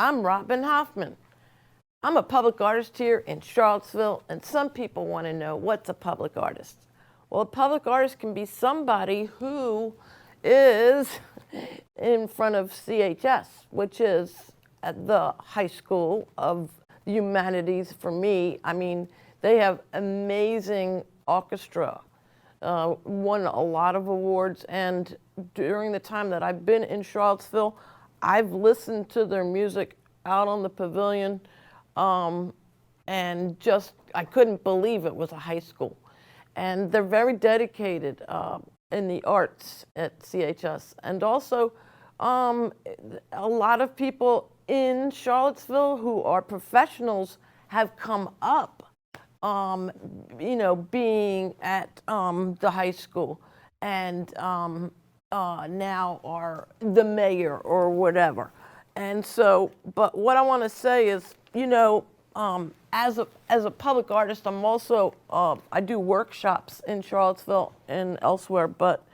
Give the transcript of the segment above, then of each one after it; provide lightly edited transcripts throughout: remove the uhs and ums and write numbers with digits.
I'm Robin Hoffman. I'm a public artist here in Charlottesville, and some people want to know, what's a public artist? Well, a public artist can be somebody who is in front of CHS, which is at the high school of the humanities for me. I mean, they have amazing orchestra, won a lot of awards, and during the time that I've been in Charlottesville, I've listened to their music out on the pavilion, and just, I couldn't believe it was a high school. And they're very dedicated in the arts at CHS. And also, a lot of people in Charlottesville who are professionals have come up, you know, being at the high school, and now are the mayor or whatever. And so, but what I want to say is, you know, as a public artist, I'm also, I do workshops in Charlottesville and elsewhere, but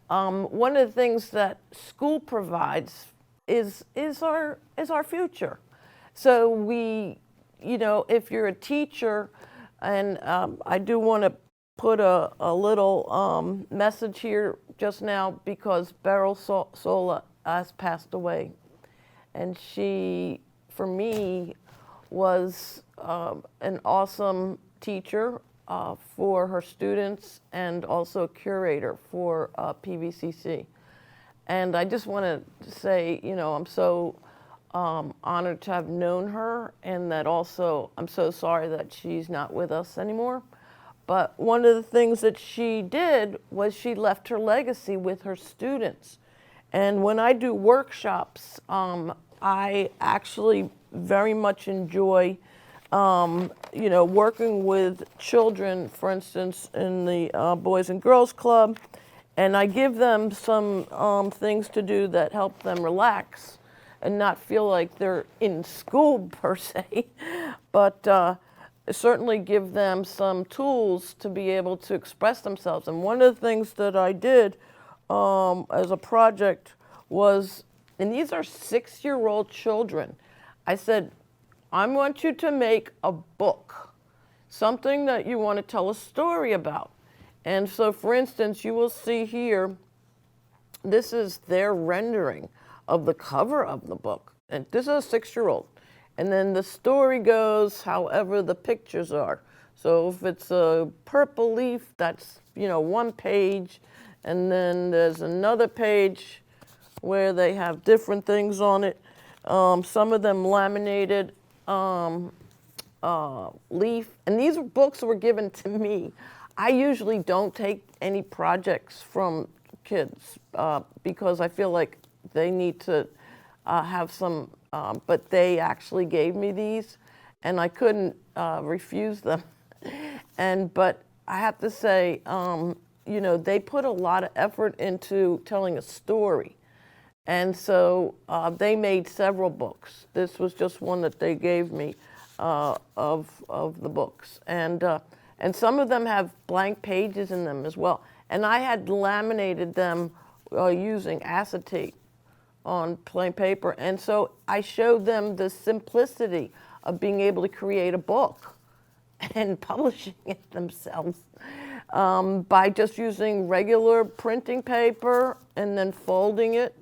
one of the things that school provides is our future. So we, you know, if you're a teacher, and I do want to put a little message here just now, because Beryl Sola has passed away. And she, for me, was an awesome teacher for her students, and also a curator for PVCC. And I just want to say, you know, I'm so honored to have known her, and that also I'm so sorry that she's not with us anymore. But one of the things that she did was she left her legacy with her students. And when I do workshops, I actually very much enjoy, you know, working with children, for instance, in the Boys and Girls Club, and I give them some things to do that help them relax and not feel like they're in school per se, but certainly give them some tools to be able to express themselves. And one of the things that I did as a project was, and these are 6-year-old children, I said, I want you to make a book, something that you want to tell a story about. And so, for instance, you will see here, this is their rendering of the cover of the book. And this is a 6-year-old. And then the story goes however the pictures are. So if it's a purple leaf, that's, you know, 1 page. And then there's another page where they have different things on it. Some of them laminated leaf. And these books were given to me. I usually don't take any projects from kids because I feel like they need to have some, but they actually gave me these, and I couldn't refuse them. But I have to say, you know, they put a lot of effort into telling a story. And so they made several books. This was just one that they gave me of the books. And some of them have blank pages in them as well. And I had laminated them using acetate on plain paper. And so I showed them the simplicity of being able to create a book and publishing it themselves by just using regular printing paper and then folding it,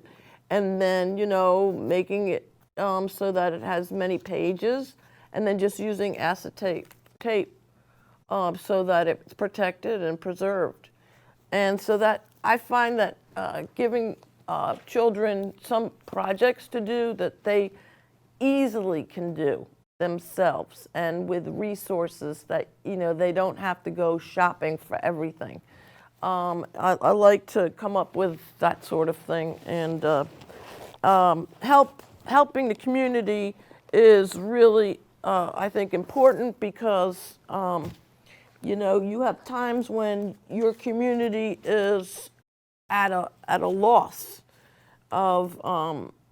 and then, you know, making it so that it has many pages, and then just using acetate tape so that it's protected and preserved. And so that I find that giving children some projects to do that they easily can do themselves, and with resources that, you know, they don't have to go shopping for everything. I like to come up with that sort of thing, and helping the community is really, I think, important, because you know, you have times when your community is at a loss of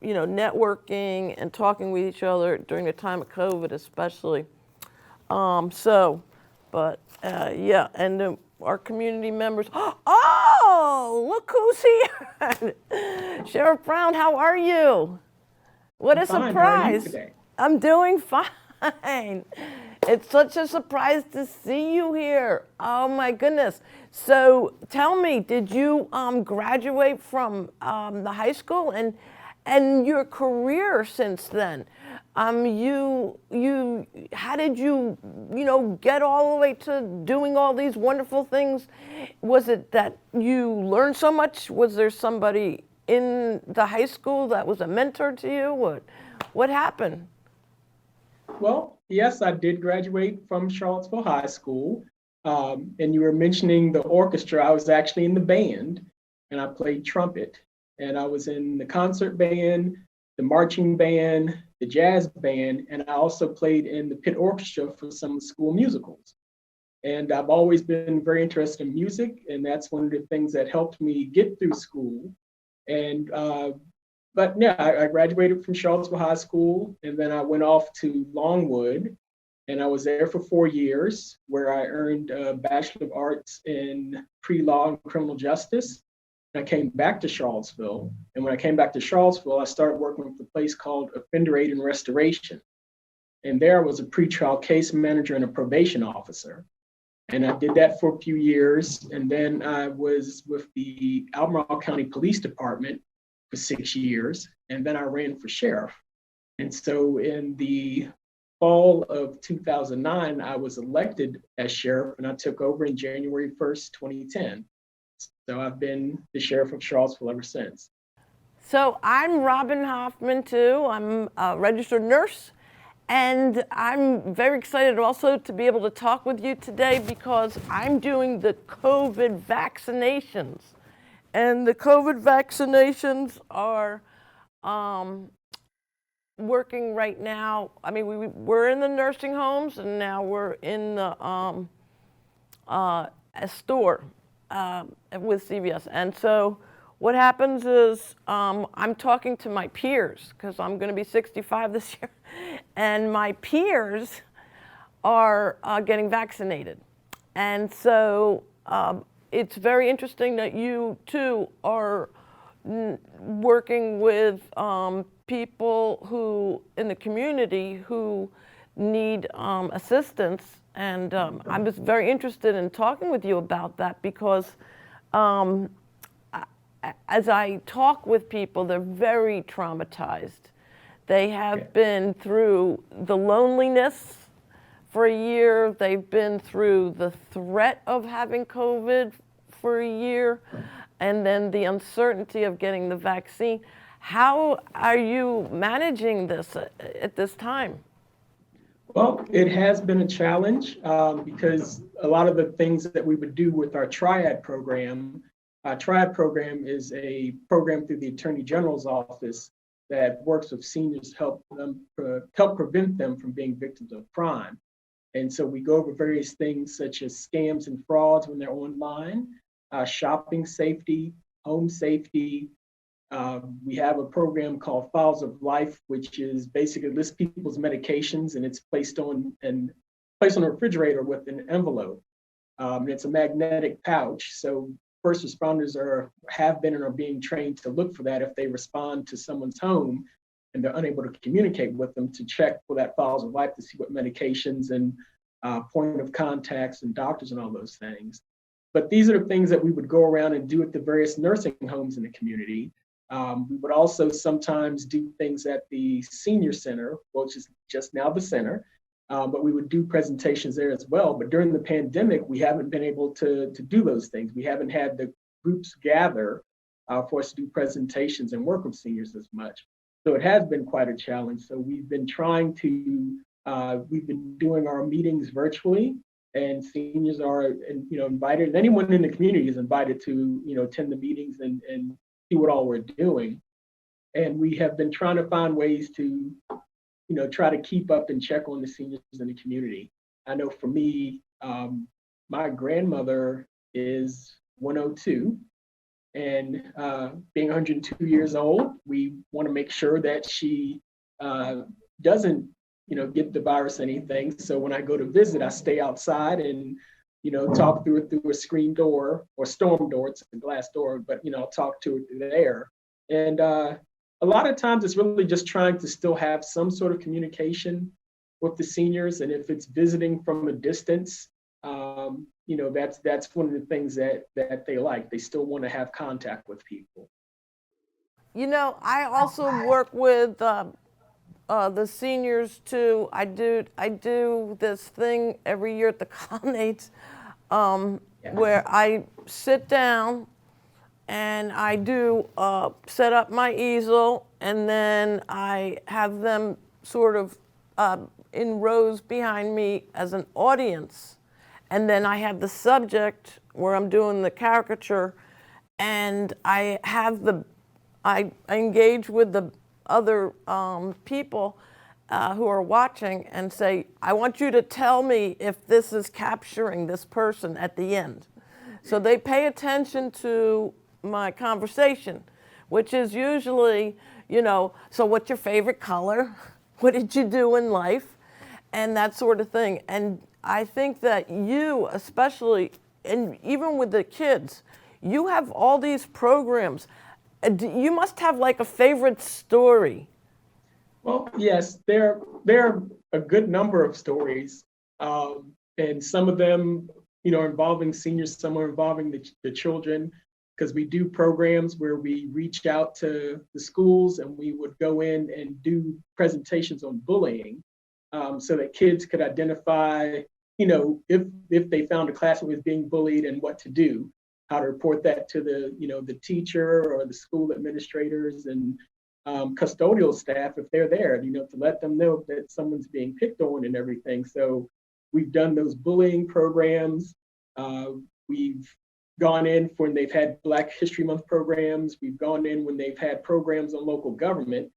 you know, networking and talking with each other during the time of COVID, especially. Yeah, and our community members. Oh, look who's here! Sheriff Brown, how are you? What I'm a fine. How are you surprise. today? I'm doing fine. It's such a surprise to see you here. Oh my goodness. So tell me, did you graduate from the high school and your career since then? How did you get all the way to doing all these wonderful things? Was it that you learned so much? Was there somebody in the high school that was a mentor to you? What happened? Well, yes, I did graduate from Charlottesville High School. And you were mentioning the orchestra. I was actually in the band and I played trumpet. And I was in the concert band, the marching band, the jazz band, and I also played in the pit orchestra for some school musicals. And I've always been very interested in music, and that's one of the things that helped me get through school. And but yeah, I graduated from Charlottesville High School, and then I went off to Longwood, and I was there for 4 years, where I earned a Bachelor of Arts in Pre-Law and Criminal Justice. And I came back to Charlottesville, and when I came back to Charlottesville, I started working with a place called Offender Aid and Restoration. And there I was a pretrial case manager and a probation officer. And I did that for a few years. And then I was with the Albemarle County Police Department for 6 years. And then I ran for sheriff. And so in the fall of 2009, I was elected as sheriff and I took over in January 1st, 2010. So I've been the sheriff of Charlottesville ever since. So I'm Robin Hoffman too. I'm a registered nurse. And I'm very excited also to be able to talk with you today because I'm doing the COVID vaccinations. And the COVID vaccinations are working right now. I mean, we're in the nursing homes and now we're in the a store with CVS. And so what happens is I'm talking to my peers because I'm going to be 65 this year, and my peers are getting vaccinated. And so it's very interesting that you too are working with people who in the community who need assistance. And I'm just very interested in talking with you about that because as I talk with people, they're very traumatized. They have been through the loneliness for a year. They've been through the threat of having COVID for a year, and then the uncertainty of getting the vaccine. How are you managing this at this time? Well, it has been a challenge because a lot of the things that we would do with our Triad program, Triad program is a program through the Attorney General's office that works with seniors to help them help prevent them from being victims of crime. And so we go over various things such as scams and frauds when they're online, shopping safety, home safety. We have a program called Files of Life, which is basically lists people's medications and it's placed on a refrigerator with an envelope. It's a magnetic pouch. So first responders have been and are being trained to look for that if they respond to someone's home and they're unable to communicate with them, to check for that Files of Life to see what medications and point of contacts and doctors and all those things. But these are the things that we would go around and do at the various nursing homes in the community. We would also sometimes do things at the senior center, which is just now the center, but we would do presentations there as well. But during the pandemic, we haven't been able to do those things. We haven't had the groups gather for us to do presentations and work with seniors as much. So it has been quite a challenge. So we've been we've been doing our meetings virtually, and seniors are invited, and anyone in the community is invited to attend the meetings and see what all we're doing. And we have been trying to find ways to try to keep up and check on the seniors in the community. I know for me, my grandmother is 102, and being 102 years old, we want to make sure that she doesn't get the virus or anything. So when I go to visit, I stay outside and talk through a screen door or storm door. It's a glass door, but I'll talk to her through there. And a lot of times it's really just trying to still have some sort of communication with the seniors. And if it's visiting from a distance, that's one of the things that they like. They still want to have contact with people. I also work with the seniors too. I do this thing every year at the colonnades where I sit down and I do set up my easel, and then I have them sort of in rows behind me as an audience. And then I have the subject where I'm doing the caricature, and I engage with the other people who are watching and say, I want you to tell me if this is capturing this person at the end. So they pay attention to my conversation, which is usually, so what's your favorite color? What did you do in life? And that sort of thing. And I think that you, especially, and even with the kids, you have all these programs. You must have like a favorite story. Well, yes, there are a good number of stories, and some of them, involving seniors, some are involving the children, because we do programs where we reach out to the schools and we would go in and do presentations on bullying, so that kids could identify, if they found a classmate was being bullied and what to do, how to report that to the teacher or the school administrators and custodial staff if they're there, to let them know that someone's being picked on and everything. So we've done those bullying programs. We've gone in when they've had Black History Month programs. We've gone in when they've had programs on local government,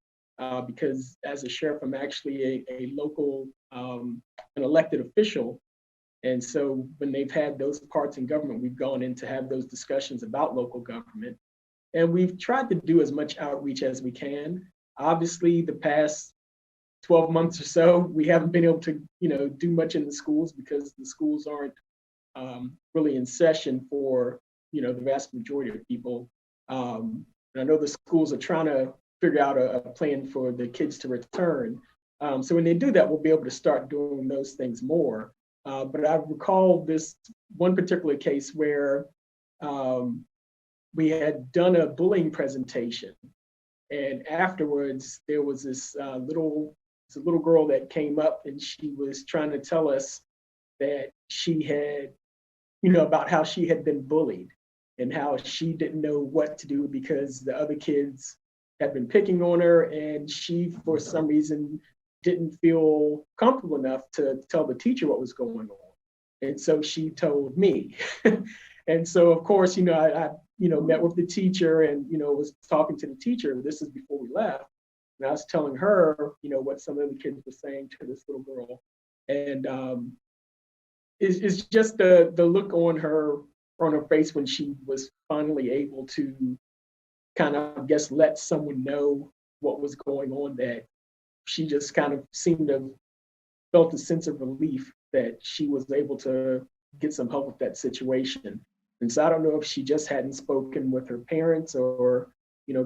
because as a sheriff, I'm actually a local, an elected official. And so when they've had those parts in government, we've gone in to have those discussions about local government. And we've tried to do as much outreach as we can. Obviously, the past 12 months or so, we haven't been able to, do much in the schools because the schools aren't really in session for, the vast majority of people. And I know the schools are trying to figure out a plan for the kids to return. So when they do that, we'll be able to start doing those things more. But I recall this one particular case where we had done a bullying presentation, and afterwards there was this little girl that came up, and she was trying to tell us that she had, about how she had been bullied and how she didn't know what to do because the other kids had been picking on her, and she, for some reason, didn't feel comfortable enough to tell the teacher what was going on. And so she told me. And so, of course, I met with the teacher and, was talking to the teacher. This is before we left. And I was telling her, what some of the kids were saying to this little girl. And it's just the look on her face when she was finally able to kind of, I guess, let someone know what was going on, that she just kind of seemed to have felt a sense of relief that she was able to get some help with that situation. And so I don't know if she just hadn't spoken with her parents or,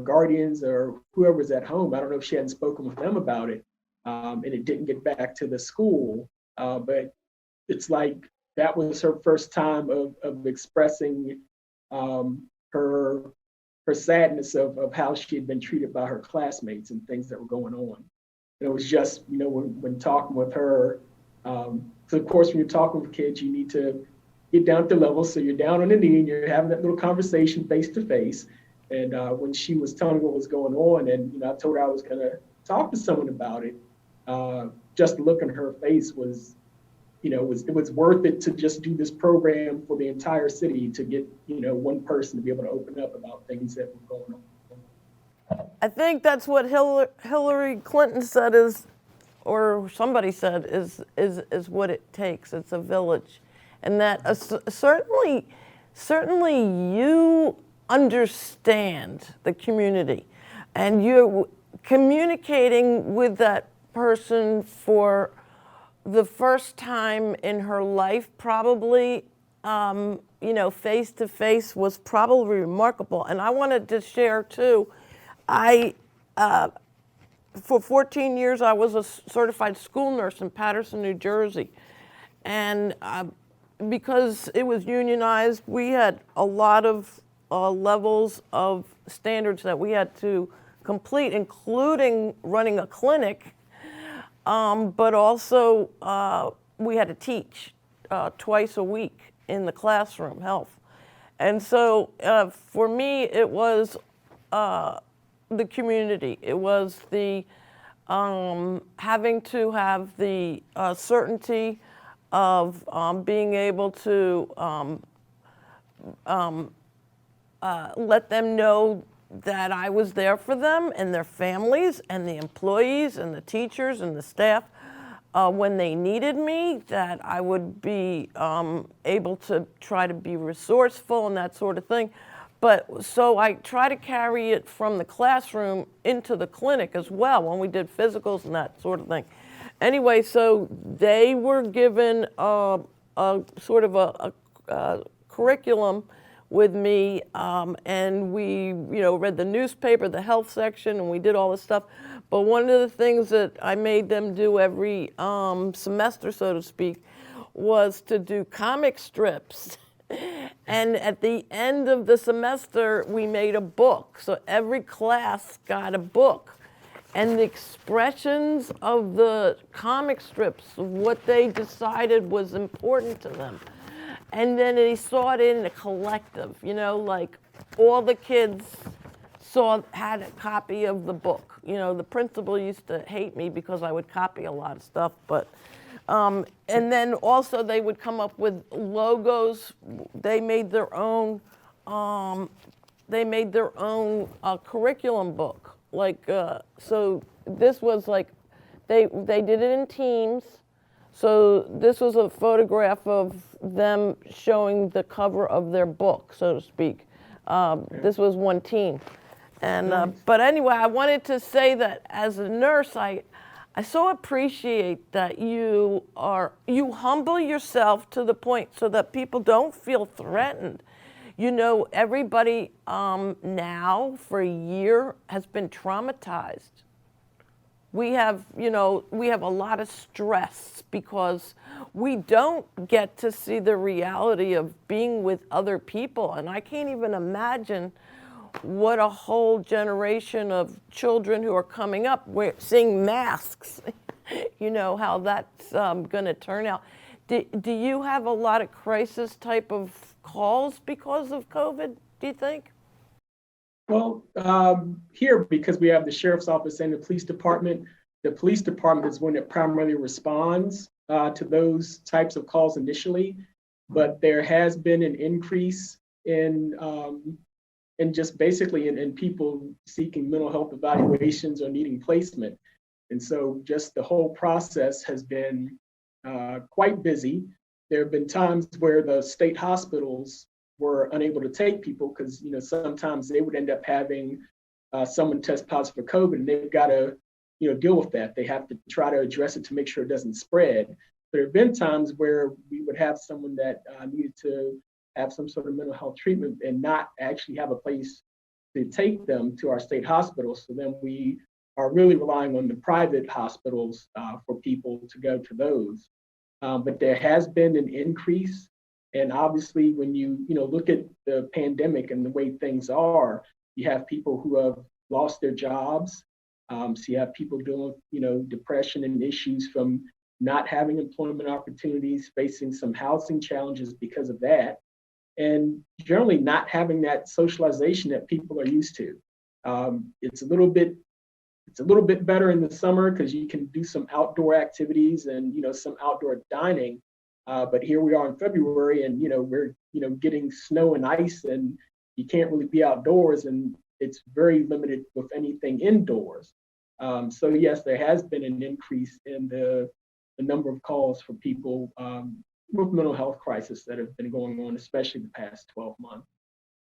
guardians or whoever's at home. I don't know if she hadn't spoken with them about it, and it didn't get back to the school. But it's like that was her first time of expressing her sadness of how she had been treated by her classmates and things that were going on. And it was just, when talking with her, so of course, when you're talking with kids, you need to get down to level. So you're down on the knee and you're having that little conversation face to face. And when she was telling me what was going on, and I told her I was going to talk to someone about it, just the look on her face was, it was worth it to just do this program for the entire city to get, one person to be able to open up about things that were going on. I think that's what Hillary Clinton said or somebody said is what it takes. It's a village. And that certainly you understand the community, and you're communicating with that person for the first time in her life, probably, face to face was probably remarkable. And I wanted to share too, I for 14 years, I was a certified school nurse in Paterson, New Jersey. And because it was unionized, we had a lot of levels of standards that we had to complete, including running a clinic, but also we had to teach twice a week in the classroom, health. And so for me, it was the community. It was the having to have the certainty of being able to let them know that I was there for them and their families and the employees and the teachers and the staff when they needed me, that I would be able to try to be resourceful and that sort of thing. But so I try to carry it from the classroom into the clinic as well when we did physicals and that sort of thing. Anyway, so they were given a sort of a curriculum with me, and we, read the newspaper, the health section, and we did all this stuff. But one of the things that I made them do every semester, so to speak, was to do comic strips. And at the end of the semester, we made a book. So every class got a book. And the expressions of the comic strips, what they decided was important to them. And then they saw it in a collective, like all the kids had a copy of the book. The principal used to hate me because I would copy a lot of stuff, but, and then also they would come up with logos. They made their own, curriculum book. Like, so this was like, they did it in teams. So this was a photograph of them showing the cover of their book, so to speak. This was one team. And, but anyway, I wanted to say that as a nurse, I so appreciate that you humble yourself to the point so that people don't feel threatened. Everybody now for a year has been traumatized. We have a lot of stress because we don't get to see the reality of being with other people. And I can't even imagine what a whole generation of children who are coming up seeing masks, how that's going to turn out. Do you have a lot of crisis type of calls because of COVID, do you think? Well, here, because we have the sheriff's office and the police department is one that primarily responds to those types of calls initially, but there has been an increase in just basically in people seeking mental health evaluations or needing placement. And so just the whole process has been quite busy. There have been times where the state hospitals were unable to take people because sometimes they would end up having someone test positive for COVID, and they've got to deal with that. They have to try to address it to make sure it doesn't spread. There have been times where we would have someone that needed to have some sort of mental health treatment and not actually have a place to take them to our state hospitals. So then we are really relying on the private hospitals for people to go to those. But there has been an increase. And obviously, when you look at the pandemic and the way things are, you have people who have lost their jobs. So you have people dealing with depression and issues from not having employment opportunities, facing some housing challenges because of that, and generally not having that socialization that people are used to. It's a little bit better in the summer because you can do some outdoor activities and some outdoor dining. But here we are in February, and we're getting snow and ice, and you can't really be outdoors, and it's very limited with anything indoors. So yes, there has been an increase in the number of calls for people with mental health crisis that have been going on, especially the past 12 months.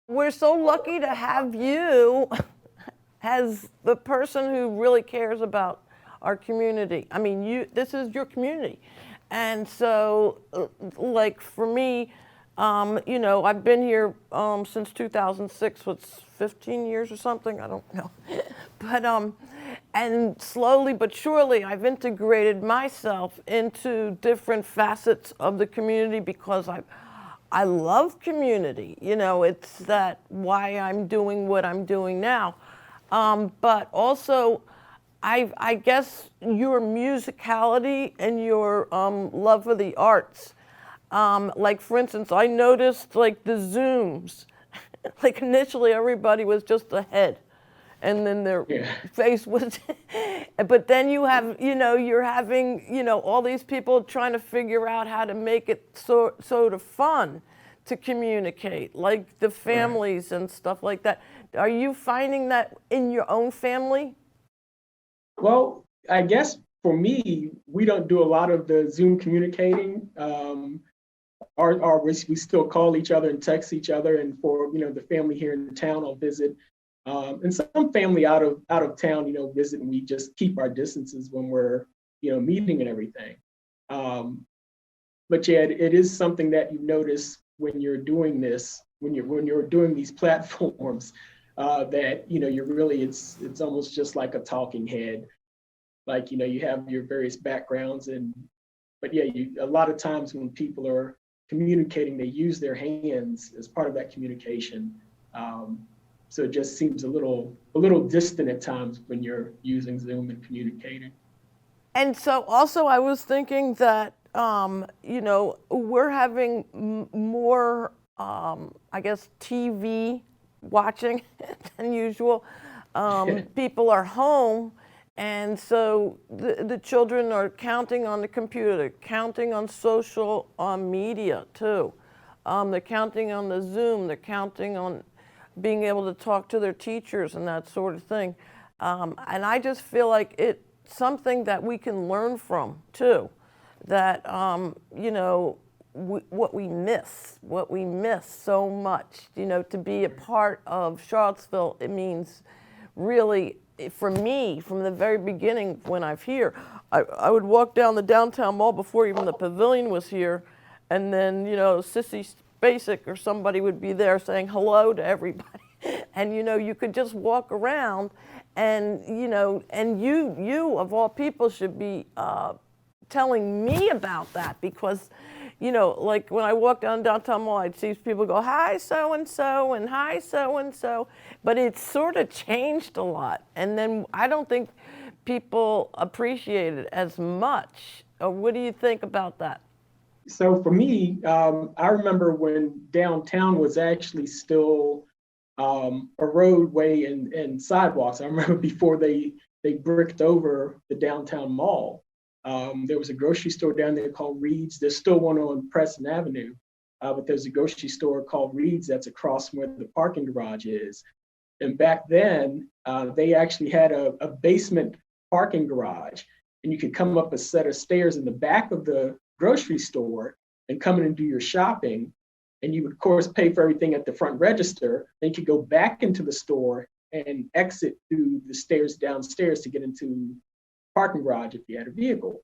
We're so lucky to have you as the person who really cares about our community. I mean, this is your community. And so, like for me, I've been here since 2006, what's 15 years or something? I don't know. but and slowly but surely I've integrated myself into different facets of the community because I love community. You know, it's that why I'm doing what I'm doing now. But also, I guess your musicality and your love for the arts. Like for instance, I noticed like the Zooms. Like initially, everybody was just a head, and then their Yeah. face was. But then you have, you're having, all these people trying to figure out how to make it sort of fun to communicate, like the Right. families and stuff like that. Are you finding that in your own family? Well, I guess for me, we don't do a lot of the Zoom communicating. We still call each other and text each other. And for the family here in town, I'll visit. And some family out of town, visit, and we just keep our distances when we're meeting and everything. But yeah, it is something that you notice when you're doing this, when you're doing these platforms, that you're really it's almost just like a talking head. Like you have your various backgrounds, but yeah, a lot of times when people are communicating, they use their hands as part of that communication. So it just seems a little distant at times when you're using Zoom and communicating. And so also I was thinking that, we're having more, I guess, TV watching than usual. People are home, and so the children are counting on the computer, counting on social media too. They're counting on the Zoom, they're counting on being able to talk to their teachers and that sort of thing. And I just feel like it's something that we can learn from too, that, what we miss so much, to be a part of Charlottesville, it means really, for me, from the very beginning when I'm here, I would walk down the downtown mall before even the pavilion was here, and then, Sissy Basic or somebody would be there saying hello to everybody. And, you could just walk around and, and you of all people should be telling me about that because, like when I walk down downtown mall, I'd see people go, hi, so-and-so, and hi, so-and-so. But it's sort of changed a lot. And then I don't think people appreciate it as much. What do you think about that? So for me, I remember when downtown was actually still a roadway and sidewalks. I remember before they bricked over the downtown mall. There was a grocery store down there called Reed's. There's still one on Preston Avenue, but there's a grocery store called Reed's that's across from where the parking garage is. And back then, they actually had a basement parking garage, and you could come up a set of stairs in the back of the grocery store and come in and do your shopping. And you would, of course, pay for everything at the front register. Then you could go back into the store and exit through the stairs downstairs to get into parking garage if you had a vehicle.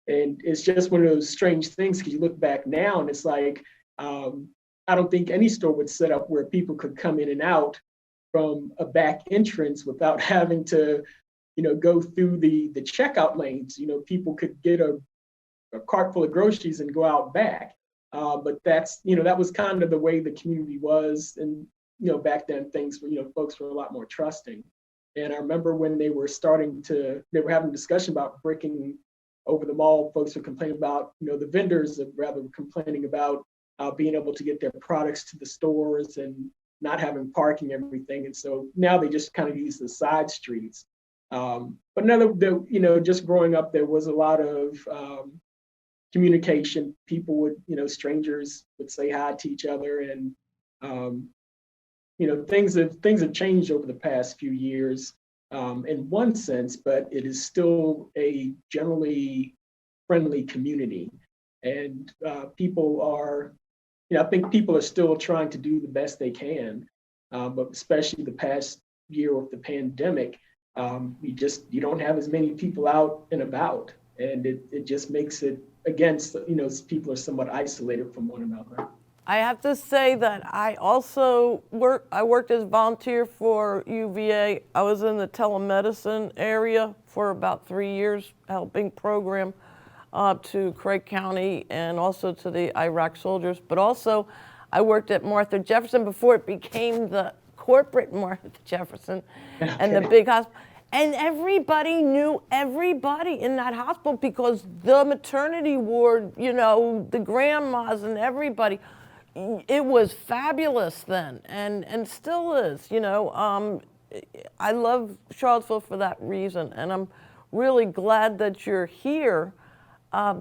And it's just one of those strange things because you look back now and it's like, I don't think any store would set up where people could come in and out from a back entrance without having to, go through the checkout lanes. People could get a cart full of groceries and go out back. But that was kind of the way the community was. And, back then things were, folks were a lot more trusting. And I remember when they were having a discussion about bricking over the mall, folks were complaining about, the vendors rather were complaining about being able to get their products to the stores and not having parking and everything. And so now they just kind of use the side streets. But just growing up, there was a lot of communication. People would, strangers would say hi to each other, and things have changed over the past few years in one sense, but it is still a generally friendly community, and people are. I think people are still trying to do the best they can, but especially the past year with the pandemic, you don't have as many people out and about, and it just makes it against people are somewhat isolated from one another. I have to say that I also worked as a volunteer for UVA. I was in the telemedicine area for about 3 years, helping program to Craig County and also to the Iraq soldiers. But also, I worked at Martha Jefferson before it became the corporate Martha Jefferson and the big hospital. And everybody knew everybody in that hospital because the maternity ward, you know, the grandmas and everybody, it was fabulous then and still is, you know. I love Charlottesville for that reason, and I'm really glad that you're here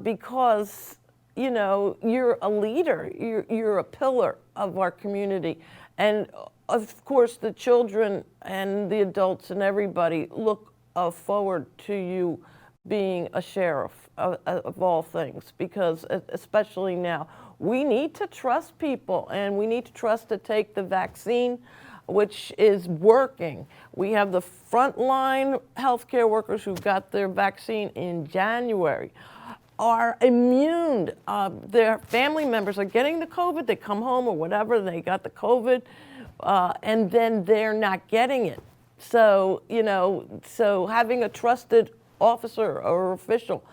because, you know, you're a leader, you're a pillar of our community. And of course, the children and the adults and everybody look forward to you being a sheriff of all things, because especially now, we need to trust people and we need to trust to take the vaccine, which is working. We have the frontline healthcare workers who got their vaccine in January are immune. Their family members are getting the COVID, they come home or whatever, they got the COVID, and then they're not getting it. So, you know, so having a trusted officer or official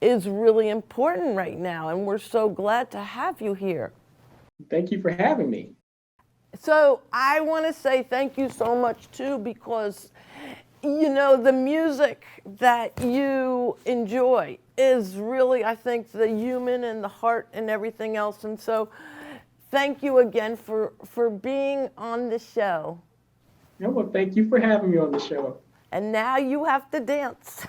is really important right now, and we're so glad to have you here. Thank you for having me. So I want to say thank you so much too, because, you know, the music that you enjoy is really, I think, the human and the heart and everything else. And so thank you again for being on the show. Yeah, well, thank you for having me on the show. And now you have to dance.